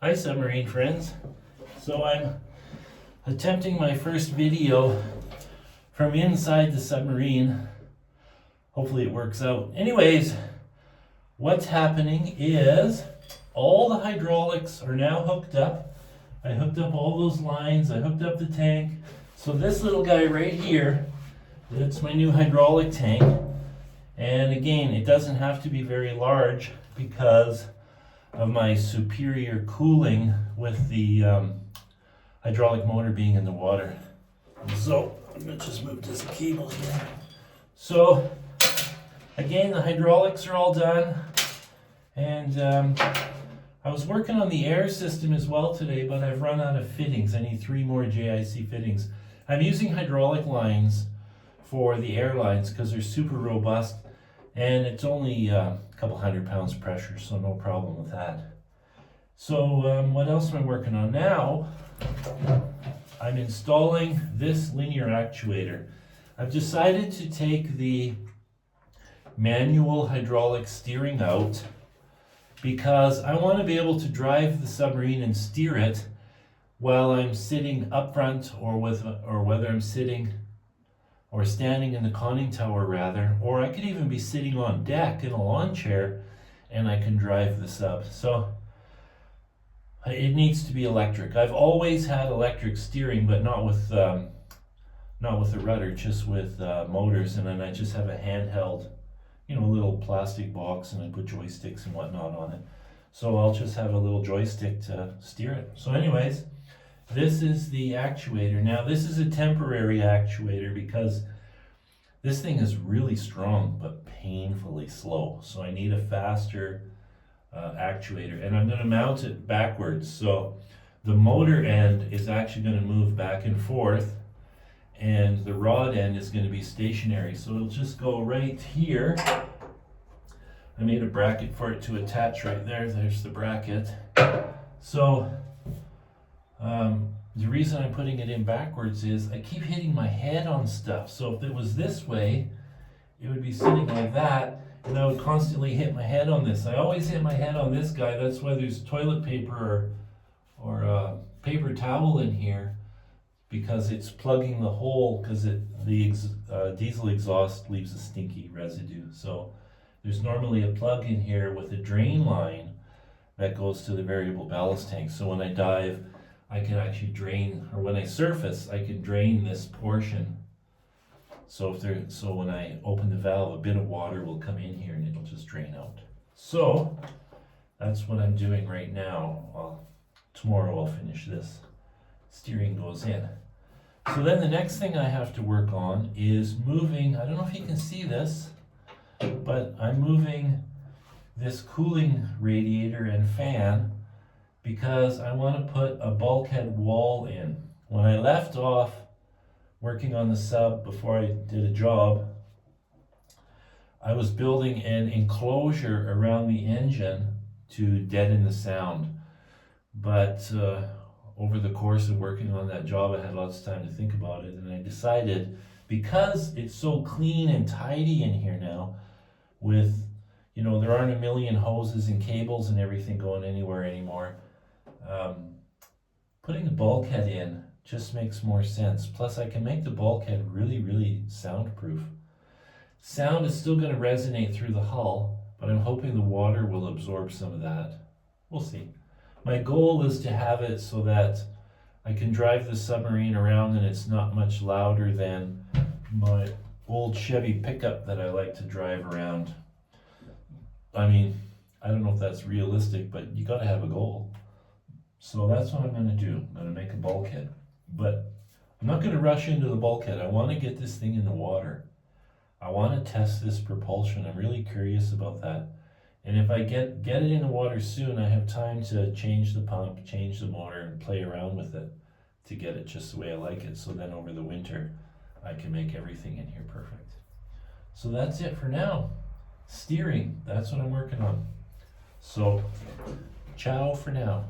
Hi submarine friends. So I'm attempting my first video from inside the submarine. Hopefully it works out. Anyways, what's happening is all the hydraulics are now hooked up. I hooked up all those lines, I hooked up the tank. So this little guy right here, that's my new hydraulic tank. And again, it doesn't have to be very large because of my superior cooling with the hydraulic motor being in the water. So I'm going to just move this cable here. So again, the hydraulics are all done, and I was working on the air system as well today, but I've run out of fittings. I need 3 more JIC fittings. I'm using hydraulic lines for the air lines because they're super robust, and it's only a couple hundred pounds pressure, so no problem with that. So what else am I working on now? I'm installing this linear actuator. I've decided to take the manual hydraulic steering out because I want to be able to drive the submarine and steer it while I'm sitting up front, or whether I'm sitting or standing in the conning tower rather, or I could even be sitting on deck in a lawn chair and I can drive the sub. So it needs to be electric. I've always had electric steering, but not with a rudder, just with motors, and then I just have a handheld, little plastic box, and I put joysticks and whatnot on it. So I'll just have a little joystick to steer it. So anyways, this is the actuator. Now this is a temporary actuator because this thing is really strong but painfully slow. So I need a faster actuator, and I'm going to mount it backwards. So the motor end is actually going to move back and forth, and the rod end is going to be stationary. So it'll just go right here. I made a bracket for it to attach right there. There's the bracket. So the reason I'm putting it in backwards is I keep hitting my head on stuff. So if it was this way, it would be sitting like that, and I would constantly hit my head on this. I always hit my head on this guy. That's why there's toilet paper or paper towel in here, because it's plugging the hole, because the diesel exhaust leaves a stinky residue. So there's normally a plug in here with a drain line that goes to the variable ballast tank. So when I dive, I can actually drain, or when I surface, I can drain this portion. So when I open the valve, a bit of water will come in here and it'll just drain out. So that's what I'm doing right now. Tomorrow I'll finish this. Steering goes in. So then the next thing I have to work on is moving, I don't know if you can see this, but I'm moving this cooling radiator and fan because I want to put a bulkhead wall in. When I left off working on the sub before I did a job, I was building an enclosure around the engine to deaden the sound. But over the course of working on that job, I had lots of time to think about it, and I decided, because it's so clean and tidy in here now, with, there aren't a million hoses and cables and everything going anywhere anymore, putting the bulkhead in just makes more sense. Plus I can make the bulkhead really, really soundproof. Sound is still going to resonate through the hull, but I'm hoping the water will absorb some of that. We'll see. My goal is to have it so that I can drive the submarine around and it's not much louder than my old Chevy pickup that I like to drive around. I mean, I don't know if that's realistic, but you got to have a goal. So that's what I'm going to do. I'm going to make a bulkhead. But I'm not going to rush into the bulkhead. I want to get this thing in the water. I want to test this propulsion. I'm really curious about that. And if I get it in the water soon, I have time to change the pump, change the motor, and play around with it to get it just the way I like it. So then over the winter, I can make everything in here perfect. So that's it for now. Steering, that's what I'm working on. So, ciao for now.